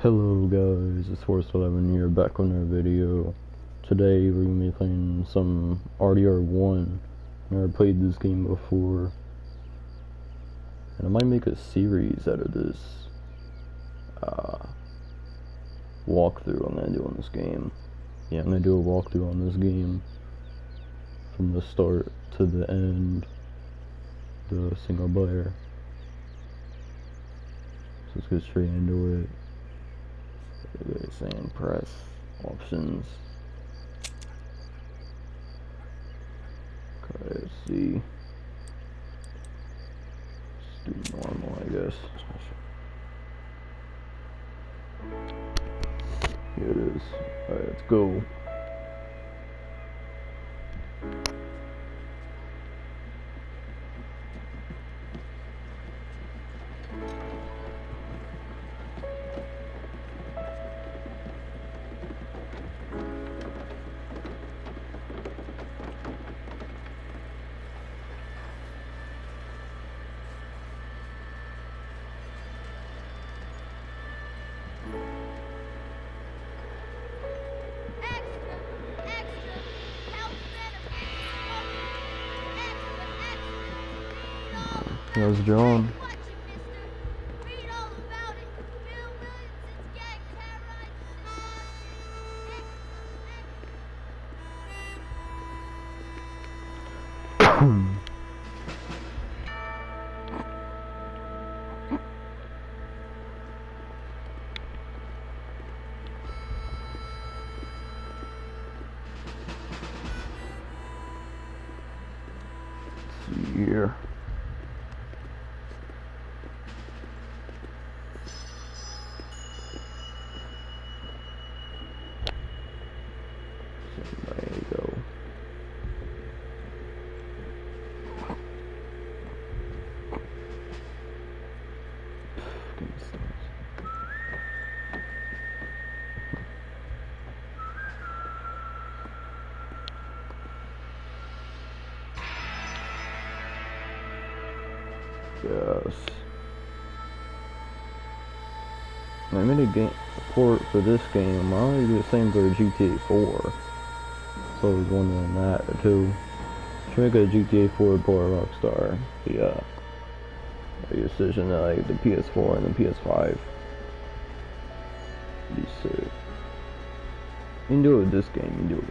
Hello guys, it's Force11 here, back on our video. Today we're going to be playing some RDR1. Never played this game before. And I might make a series out of this walkthrough I'm going to do on this game. Yeah, I'm going to do a walkthrough on this game. From the start to the end. The single player. So let's get straight into it. They're saying press options. Okay, let's see. Let's do normal, I guess. Here it is. Alright, let's go. How's John? Let's see here. There you go. Yes. I made a game port for this game. I only do the same for GTA 4. So I was wondering that too. Should make a GTA 4 port Rockstar. The decision like the PS4 and the PS5. Be sick. You can do it with this game. You can do it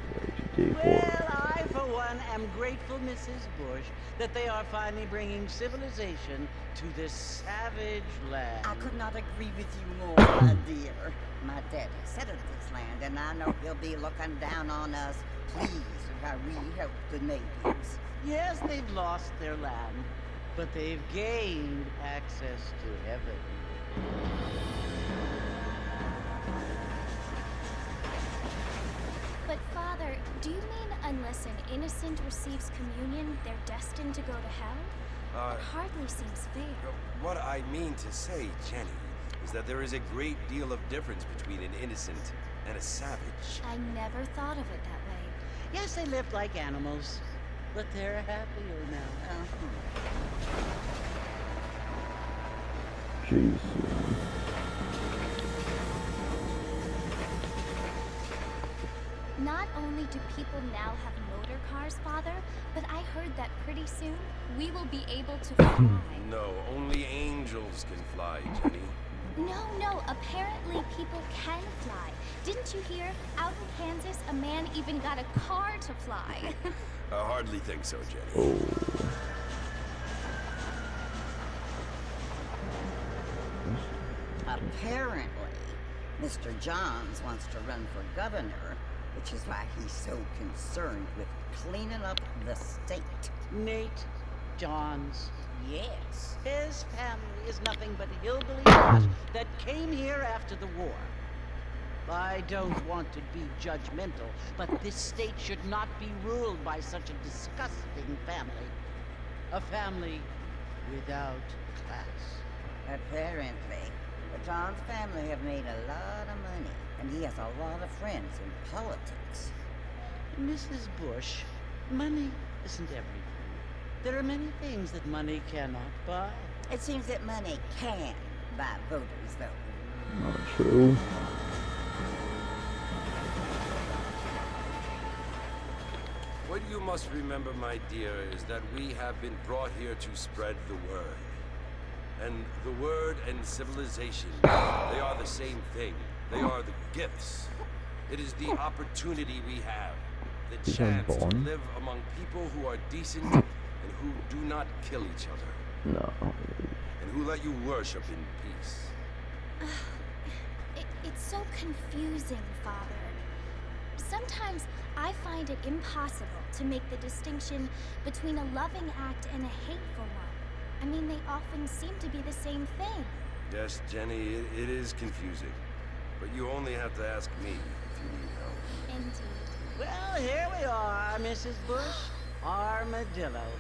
with GTA 4. Well, I for one am grateful, Mrs. Bush, that they are finally bringing civilization to this savage land. I could not agree with you more, my dear. My daddy settled this land, and I know he'll be looking down on us, pleased with how we helped the natives. Yes, they've lost their land, but they've gained access to heaven. But Father, do you mean unless an innocent receives communion, they're destined to go to hell? It hardly seems fair. What I mean to say, Jenny, is that there is a great deal of difference between an innocent and a savage. I never thought of it that way. Yes, they lived like animals, but they're happier now. Jeez. Not only do people now have motor cars, Father, but I heard that pretty soon we will be able to fly. No, only angels can fly, Jenny. No, apparently people can fly. Didn't you hear? Out in Kansas, a man even got a car to fly. I hardly think so, Jenny. Oh. Apparently, Mr. Johns wants to run for governor, which is why he's so concerned with cleaning up the state. Nate Johns. Yes. His family is nothing but hillbilly trash that came here after the war. I don't want to be judgmental, but this state should not be ruled by such a disgusting family. A family without class. Apparently, the Johns family have made a lot of money, and he has a lot of friends in politics. Mrs. Bush, money isn't everything. There are many things that money cannot buy. It seems that money can buy voters, though. Not true. What you must remember, my dear, is that we have been brought here to spread the word. And the word and civilization, they are the same thing. They are the gifts. It is the opportunity we have, the chance to live among people who are decent and who do not kill each other. No. And who let you worship in peace. It's so confusing, Father. Sometimes I find it impossible to make the distinction between a loving act and a hateful one. I mean, they often seem to be the same thing. Yes, Jenny, it is confusing. But you only have to ask me if you need help. Indeed. Well, here we are, Mrs. Bush. Armadillo.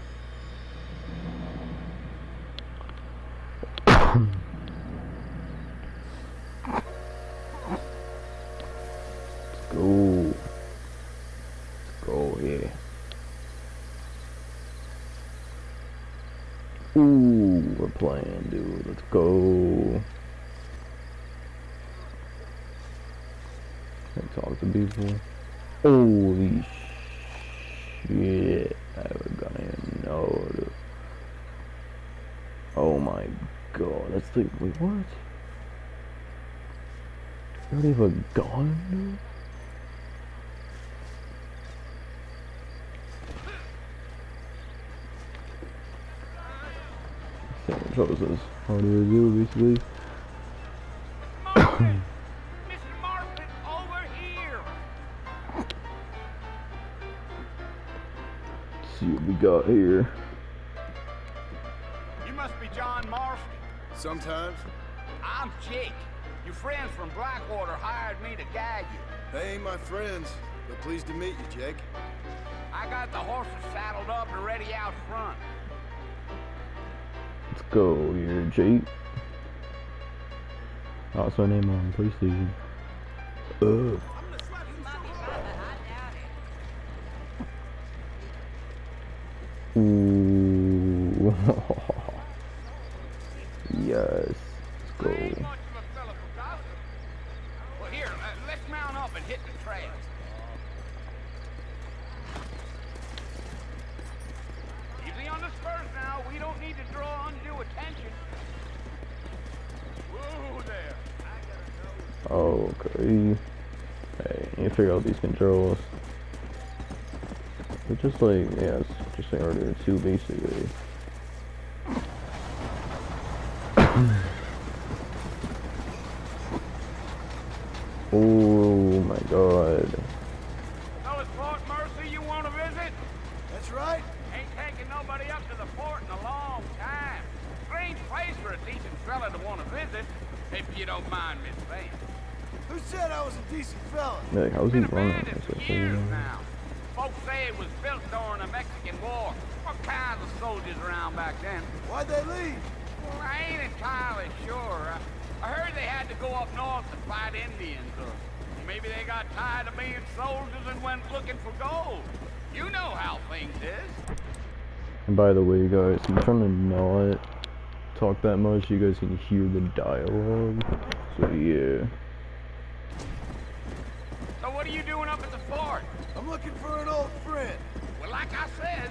Let's go. Let's go here. Ooh, we're playing, dude. Let's go. Can I talk to people? Holy shit. I don't even know, dude. Oh my god. That's like, wait, what? You already have a gun, dude? Shows us how to do basically. Mr. Martin, over here! Let's see what we got here. You must be John Marston. Sometimes. I'm Jake. Your friends from Blackwater hired me to guide you. They ain't my friends, but pleased to meet you, Jake. I got the horses saddled up and ready out front. Let's go here, Jake. Also name on PlayStation. Ooh. Yes. Let's go. I ain't much of a fella for gossip. Well, here, let's mount up and hit the trail. Easy on the spurs now. We don't need to draw undue attention. Whoa there. I gotta know. Okay. Hey, you figure out these controls. But just like, yeah, it's just like RDR2 basically. Oh my god. So it's Fort Mercy you want to visit? That's right. Ain't taking nobody up to the fort in a long time. Strange place for a decent fella to want to visit, if you don't mind me saying. Who said I was a decent fella? Like, how's he Been running? abandoned for years now. Folks say it was built during the Mexican War. What kinds of soldiers around back then? Why'd they leave? Well, I ain't entirely sure. I heard they had to go up north to fight Indians, or maybe they got tired of being soldiers and went looking for gold. You know how things is. And by the way, guys, I'm trying to not talk that much. You guys can hear the dialogue. So yeah. So what are you doing up at the fort? I'm looking for an old friend. Well, like I said,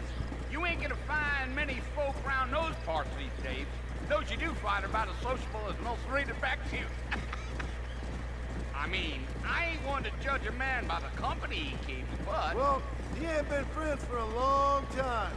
you ain't gonna find many folk around those parts these days. Those you do find are about as sociable as most rated back to you. I mean, I ain't one to judge a man by the company he keeps, but... Well, he ain't been friends for a long time.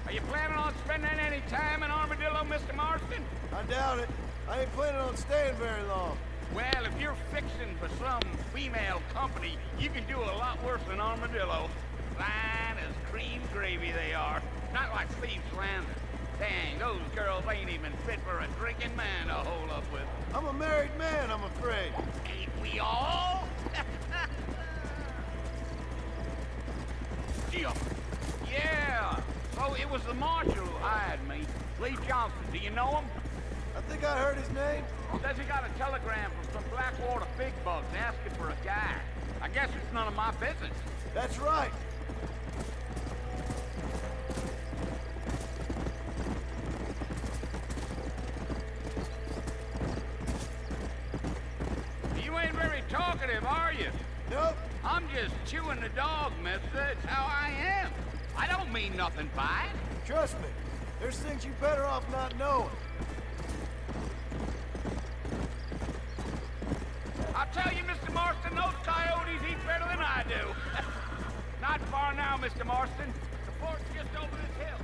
Are you planning on spending any time in Armadillo, Mr. Marston? I doubt it. I ain't planning on staying very long. Well, if you're fixing for some female company, you can do a lot worse than Armadillo. Fine as cream gravy they are. Not like Steve's Landing. Dang, those girls ain't even fit for a drinking man to hold up with. I'm a married man, I'm afraid. Ain't we all? Yeah. So it was the marshal who hired me. Lee Johnson, do you know him? I think I heard his name. Says he got a telegram from some Blackwater big bugs asking for a guy. I guess it's none of my business. That's right. You ain't very talkative, are you? Nope. I'm just chewing the dog, mister. It's how I am. I don't mean nothing by it. Trust me. There's things you better off not knowing. I'll tell you, Mr. Marston, those coyotes eat better than I do. Not far now, Mr. Marston. The fort's just over this hill.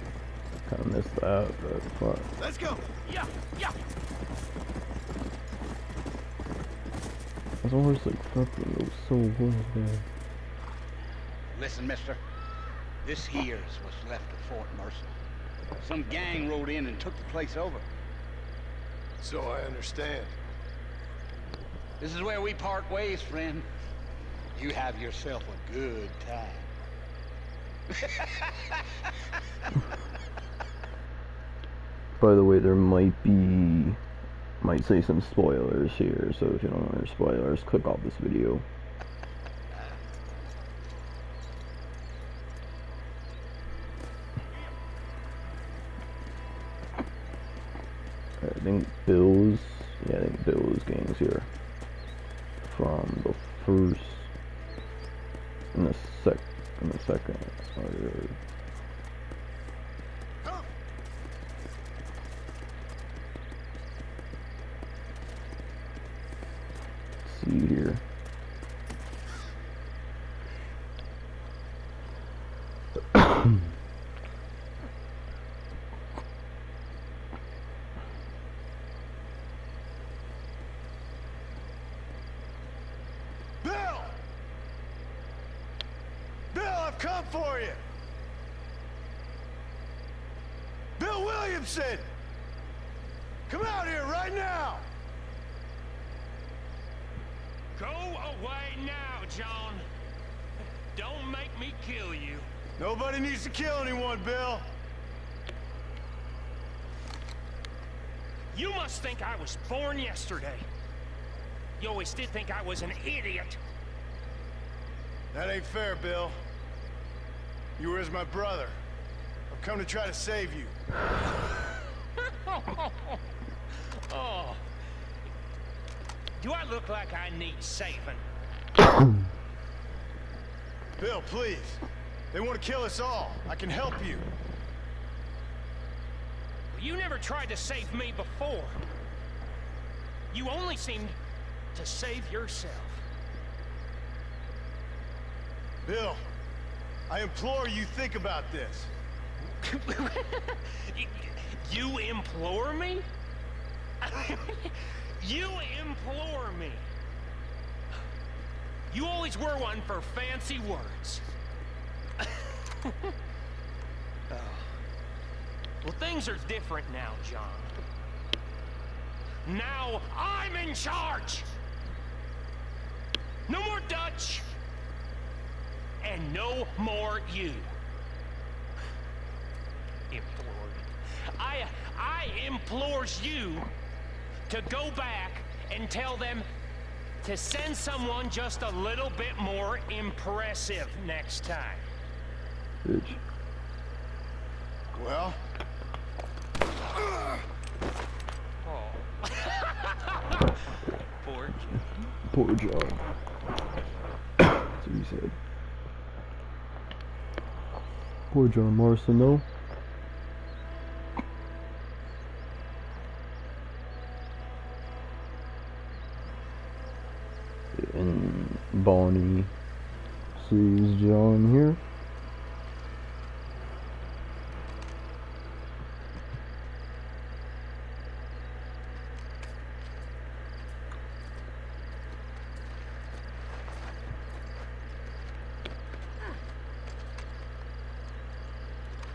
Kind of missed that, but fuck. Let's go. Yeah, yeah. This horse like fucking goes so well, man. Listen, mister. This here's what's left of Fort Mercer. Some gang rode in and took the place over. So I understand. This is where we part ways, friend. You have yourself a good time. By the way, there might say some spoilers here, so if you don't want to hear spoilers, click off this video. I think Bill's gang's here from the first, in the second. Come. See here. Bill! Bill, I've come for you! Bill Williamson! Come out here right now! Go away now, John. Don't make me kill you. Nobody needs to kill anyone, Bill. You must think I was born yesterday. You always did think I was an idiot. That ain't fair, Bill. You were as my brother. I've come to try to save you. Oh. Do I look like I need saving? Bill, please. They want to kill us all. I can help you. You never tried to save me before. You only seemed to save yourself. Bill, I implore you think about this. You implore me? You implore me. You always were one for fancy words. Oh. Well, things are different now, John. Now I'm in charge. No more Dutch. And no more you. Implored. I implores you to go back and tell them to send someone just a little bit more impressive next time. Bitch. Well? Oh. Poor kid. Poor John. That's what he said. Poor John Marston, though. And Bonnie sees John here.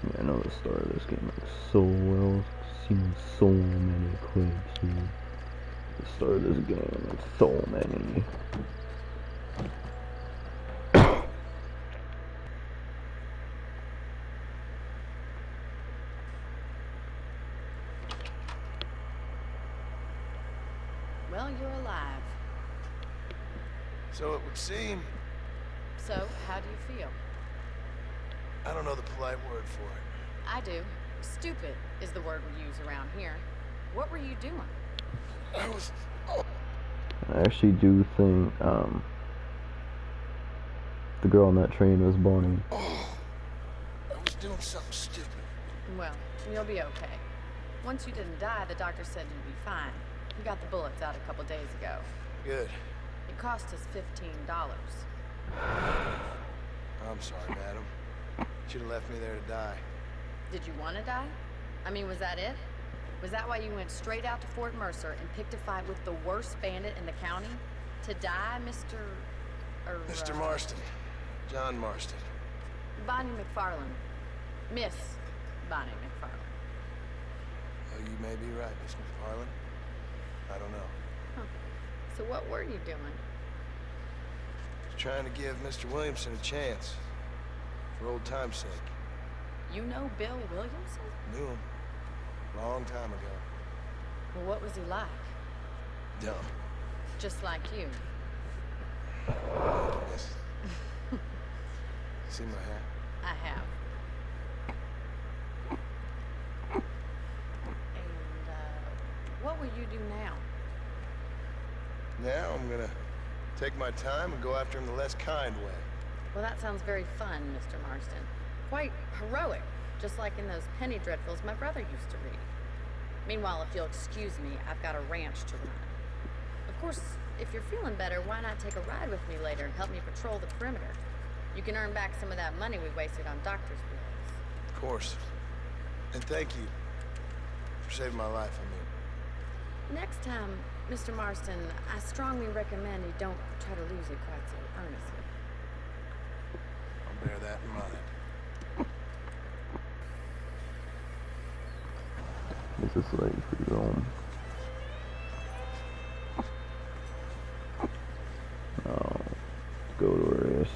Yeah, I know the start of this game like so well. I've seen so many clips, dude. The start of this game, like so many. Well, you're alive. So it would seem So, how do you feel? I don't know the polite word for it. I do. Stupid is the word we use around here. What were you doing? I was... I actually do think the girl on that train was Bonnie. Oh, I was doing something stupid. Well, you'll be okay. Once you didn't die, the doctor said you'd be fine. You got the bullets out a couple days ago. Good. It cost us $15. I'm sorry, madam. Should have left me there to die. Did you want to die? I mean, was that it? Was that why you went straight out to Fort Mercer and picked a fight with the worst bandit in the county? To die, Mr. Mr. Marston. John Marston. Bonnie McFarlane. Miss Bonnie McFarlane. Oh, you may be right, Miss McFarlane. I don't know. Huh. So what were you doing? Just trying to give Mr. Williamson a chance. For old time's sake. You know Bill Williamson? Knew him. Long time ago. Well, what was he like? Dumb. Just like you. Yes. See my hat? I have. And, what will you do now? Now I'm gonna take my time and go after him the less kind way. Well, that sounds very fun, Mr. Marston. Quite heroic, just like in those penny dreadfuls my brother used to read. Meanwhile, if you'll excuse me, I've got a ranch to run. Of course, if you're feeling better, why not take a ride with me later and help me patrol the perimeter? You can earn back some of that money we wasted on doctor's bills. Of course. And thank you for saving my life, I mean. Next time, Mr. Marston, I strongly recommend you don't try to lose it quite so earnestly. I'll bear that in mind. This is like free roam. Oh, go to where it is.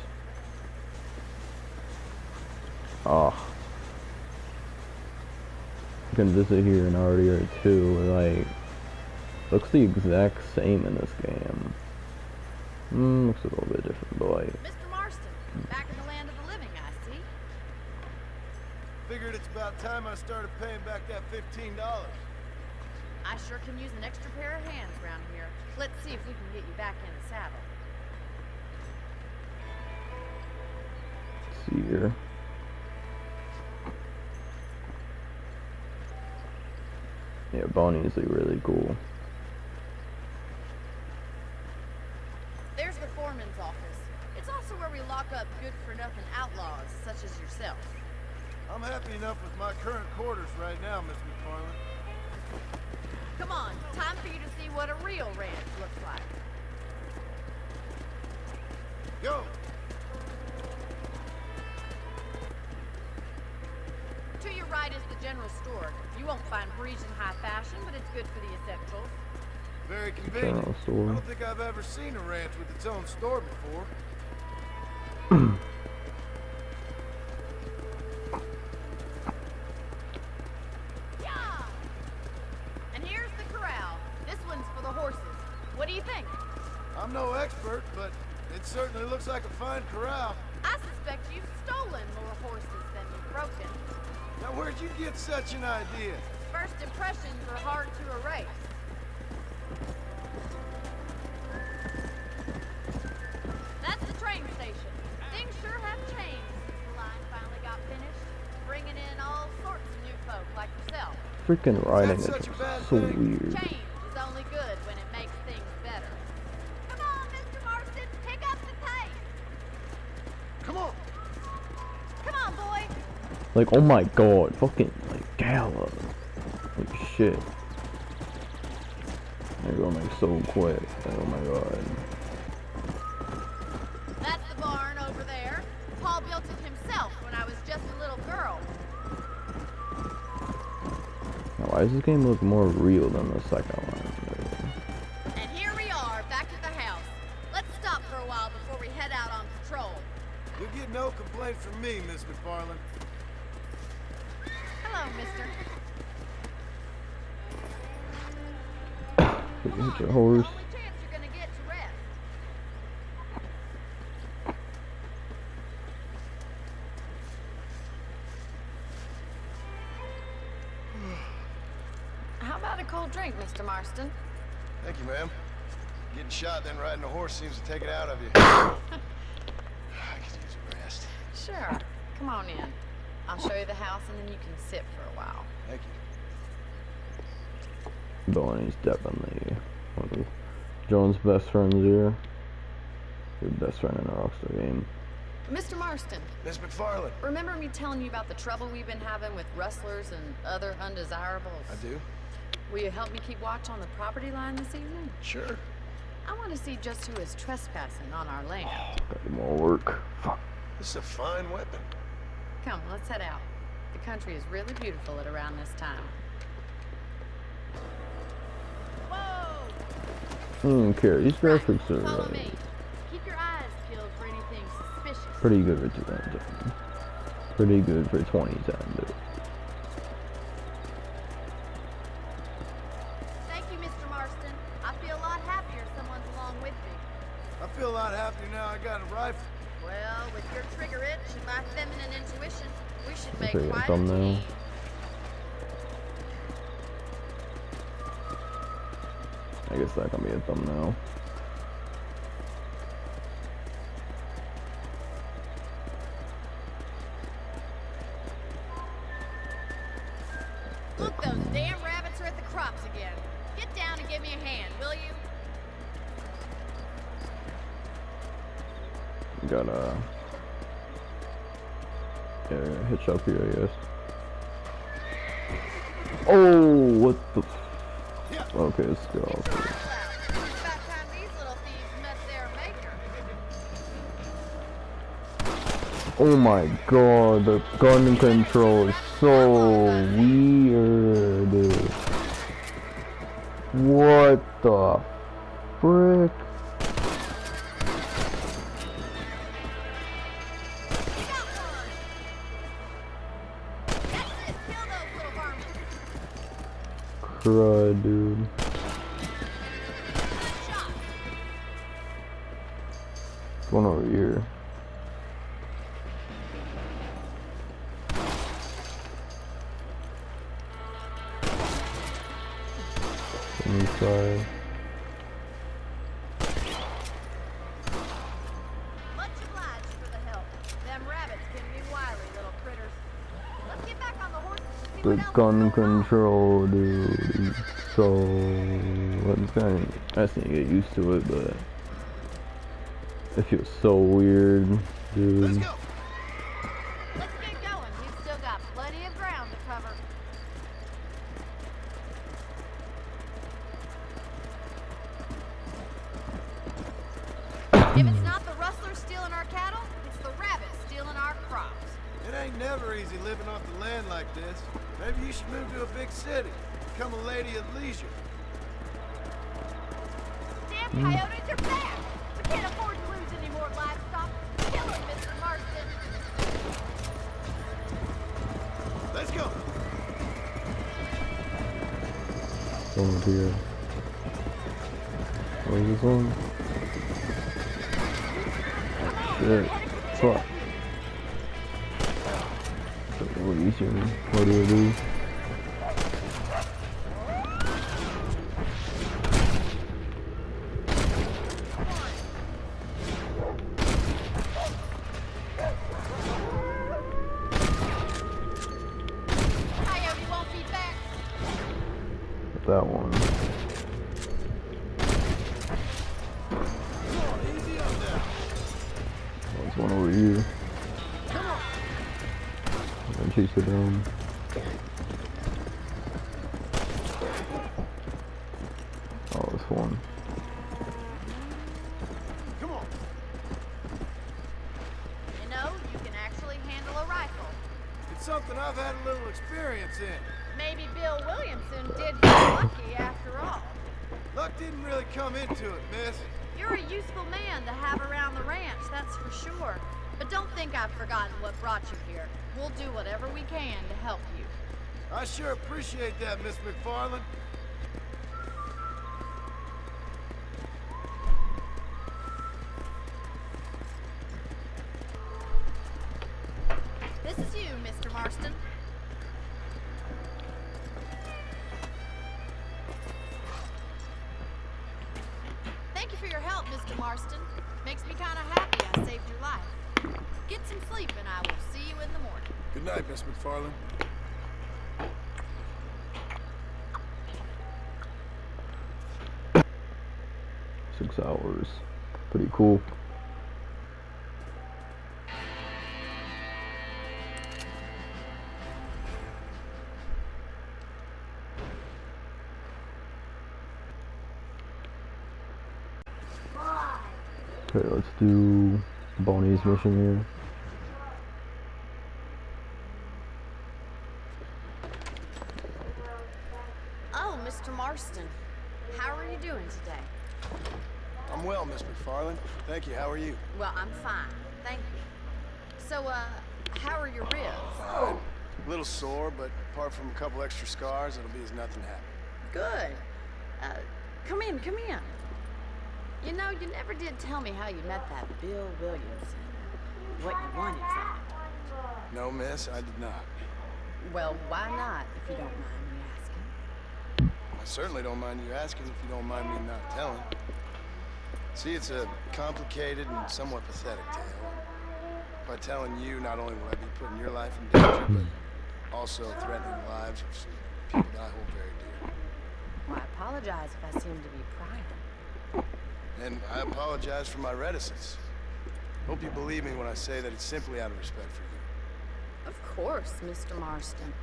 Oh, you can visit here in RDR2. Like, looks the exact same in this game. Looks a little bit different, but like. Mr. Marston, back in the land of the living, I see. Figured it's about time I started paying back that $15. I sure can use an extra pair of hands around here. Let's see if we can get you back in the saddle. Let's see here. Yeah, Bonnie is like really cool. There's the foreman's office. It's also where we lock up good-for-nothing outlaws, such as yourself. I'm happy enough with my current quarters right now, Miss McFarlane. Come on, time for you to see what a real ranch looks like. Go! To your right is the general store. You won't find Parisian high fashion, but it's good for the essentials. Very convenient. General store. I don't think I've ever seen a ranch with its own store before. Yeah! And here's the corral. This one's for the horses. What do you think? I'm no expert, but it certainly looks like a fine corral. I suspect you've stolen more horses than you've broken. Now, where'd you get such an idea? First impressions are hard to erase. That's the train station. Things sure have changed since the line finally got finished, bringing in all sorts of new folk like yourself. Freaking writing is such a bad so thing? weird. Change is only good when it makes things better. Come on, Mr. Marston, pick up the pace. Come on! Come on, boy. Like, oh my god, fucking, like, Gala. Like, shit. They're going, like, so quick. Oh my god. That's the barn over there. Paul built it himself when I was just a little girl. Now, why does this game look more real than the second one? And here we are, back at the house. Let's stop for a while before we head out on patrol. You'll get no complaint from me, Miss McFarlane. Hello, mister. Hit your horse. Only chance you're gonna get to rest. Marston. Thank you, ma'am. Getting shot, then riding a horse seems to take it out of you. I could use a rest. Sure. Come on in. I'll show you the house and then you can sit for a while. Thank you. Bonnie's definitely one of Joan's best friends here. Your best friend in a Rockstar game. Mr. Marston, Miss McFarland. remember me telling you about the trouble we've been having with rustlers and other undesirables? I do? Will you help me keep watch on the property line this evening? Sure. I want to see just who is trespassing on our land. Gotta do more work. Fuck. This is a fine weapon. Come, let's head out. The country is really beautiful at around this time. Whoa! I don't care. These graphics are Follow me. Keep your eyes peeled for anything suspicious. pretty good for 2010. Pretty good for 2010, dude. Thank you, Mr. Marston. I feel a lot happier someone's along with me. I feel a lot happier now I got a rifle. Well, with your trigger itch and my feminine intuition, we should make Okay, quite a thumbnail. team. I guess that can be a thumbnail. Look, those damn rabbits are at the crops again. Get down and give me a hand, will you? Gotta hitch up here, I guess. Oh, what the? Okay, let's go. It's about time these little thieves met their maker. Oh my god, the gun control is so weird. What the frick? Crud, dude. What's going on over here? Inside. Much obliged for the help. Them rabbits can be wily little critters. Let's get back on the horse and see The what else is gun going on. control, dude, is so... It's kind of... I just need to get used to it, but... It feels so weird, dude. Let's go. Let's get going. We've still got plenty of ground to cover. If it's not the rustlers stealing our cattle, it's the rabbits stealing our crops. It ain't never easy living off the land like this. Maybe you should move to a big city. Become a lady of leisure. Damn coyotes are back! We can't afford to lose any more livestock. Kill them, Mr. Marston. Let's go. Over here. Where's this one? Shit. Fuck. What do you see? What do I do? Coyote won't be back. That one. Easy up now. There's one over here. I'm gonna chase it down. Oh, this one. Come on. You know, you can actually handle a rifle. It's something I've had a little experience in. Maybe Bill Williamson did get lucky after all. Luck didn't really come into it, miss. You're a useful man to have around the ranch, that's for sure. But don't think I've forgotten what brought you here. We'll do whatever we can to help you. I sure appreciate that, Miss McFarland. This is you, Mr. Marston. Thank you for your help, Mr. Marston. Makes me kind of happy I saved your life. Get some sleep, and I will see you in the morning. Good night, Miss McFarland. 6 hours. Pretty cool. Okay, let's do Bonnie's mission here. Oh, Mr. Marston. How are you doing today? I'm well, Miss McFarland. Thank you. How are you? Well, I'm fine. Thank you. So, how are your ribs? Fine. A little sore, but apart from a couple extra scars, it'll be as nothing happened. Good. Come in, come in. You know, you never did tell me how you met that Bill Williamson. What you wanted from him. No, miss, I did not. Well, why not, if you don't mind me asking? I certainly don't mind you asking if you don't mind me not telling. See, it's a complicated and somewhat pathetic tale. By telling you, not only will I be putting your life in danger, but also threatening the lives of some people that I hold very dear. Well, I apologize if I seem to be prying. And I apologize for my reticence. Hope you believe me when I say that it's simply out of respect for you. Of course, Mr. Marston.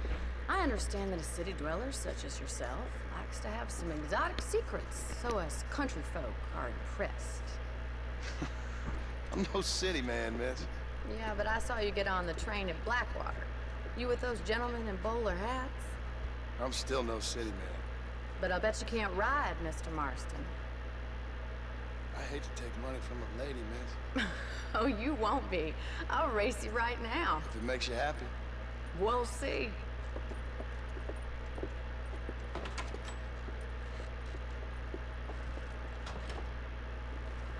I understand that a city dweller such as yourself likes to have some exotic secrets, so us country folk are impressed. I'm no city man, miss. Yeah, but I saw you get on the train at Blackwater. You with those gentlemen in bowler hats? I'm still no city man. But I bet you can't ride, Mr. Marston. I hate to take money from a lady, miss. Oh, you won't be. I'll race you right now. If it makes you happy. We'll see.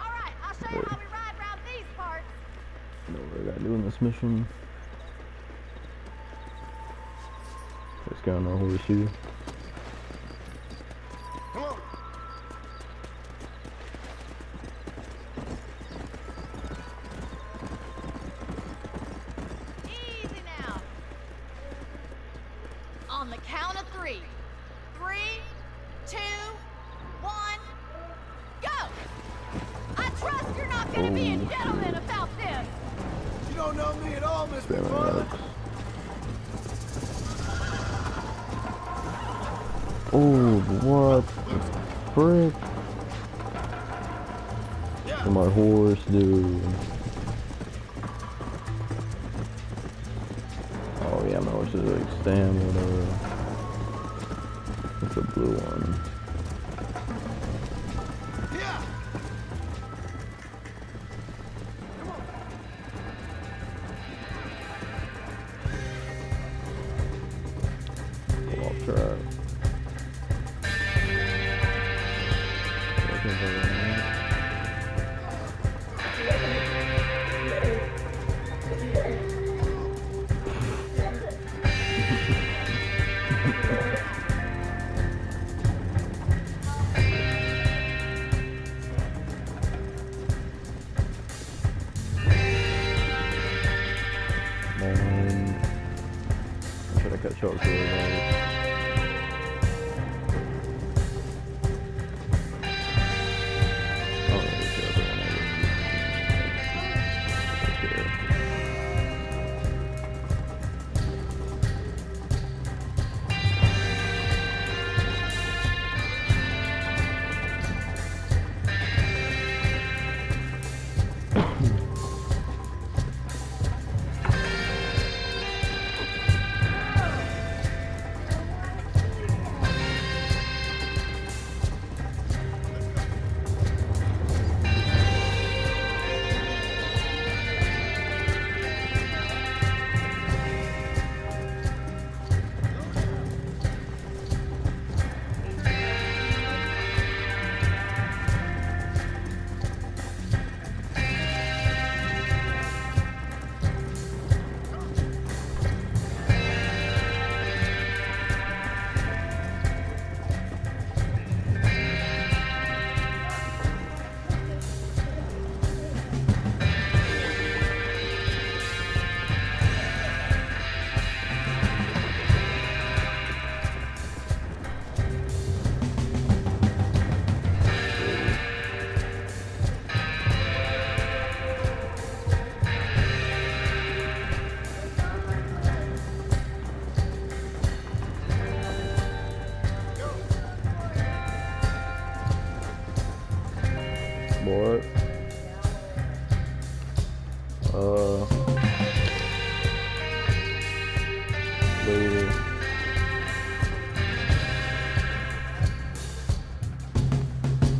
All right, I'll show you how we ride around these parts. Know what I gotta do in this mission. Let's go on a horseshoe. Come on. Easy now. On the count of 3. 3, 2, 1, go! I trust you're not gonna be a gentleman about this. You don't know me at all, Miss Very McFarland. nice. Oh, what the frick? Yeah. What my horse do? Oh yeah, my horse is like stand whatever. It's a blue one. Yeah. Go off track. Try to catch up to it. boy. Later.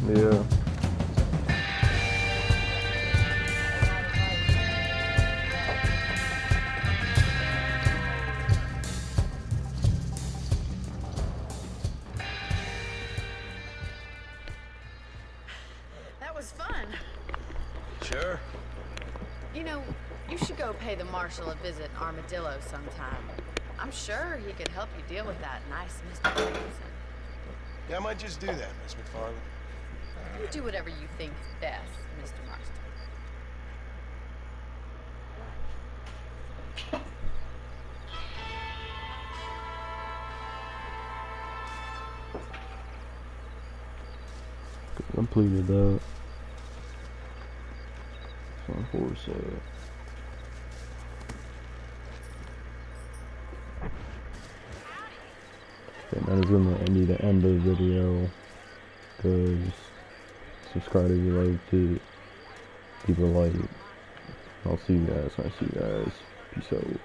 Yeah. That was fun. Sure. You know, you should go pay the marshal a visit in Armadillo sometime. I'm sure he could help you deal with that nice Mr. Williamson. Yeah, I might just do that, Miss McFarland. You do whatever you think's best, Mr. Marston. Completed that. So horse it. Okay, that is gonna be the end of the video. Because subscribe if you liked it. Leave a like. I'll see you guys when I see you guys. Peace out.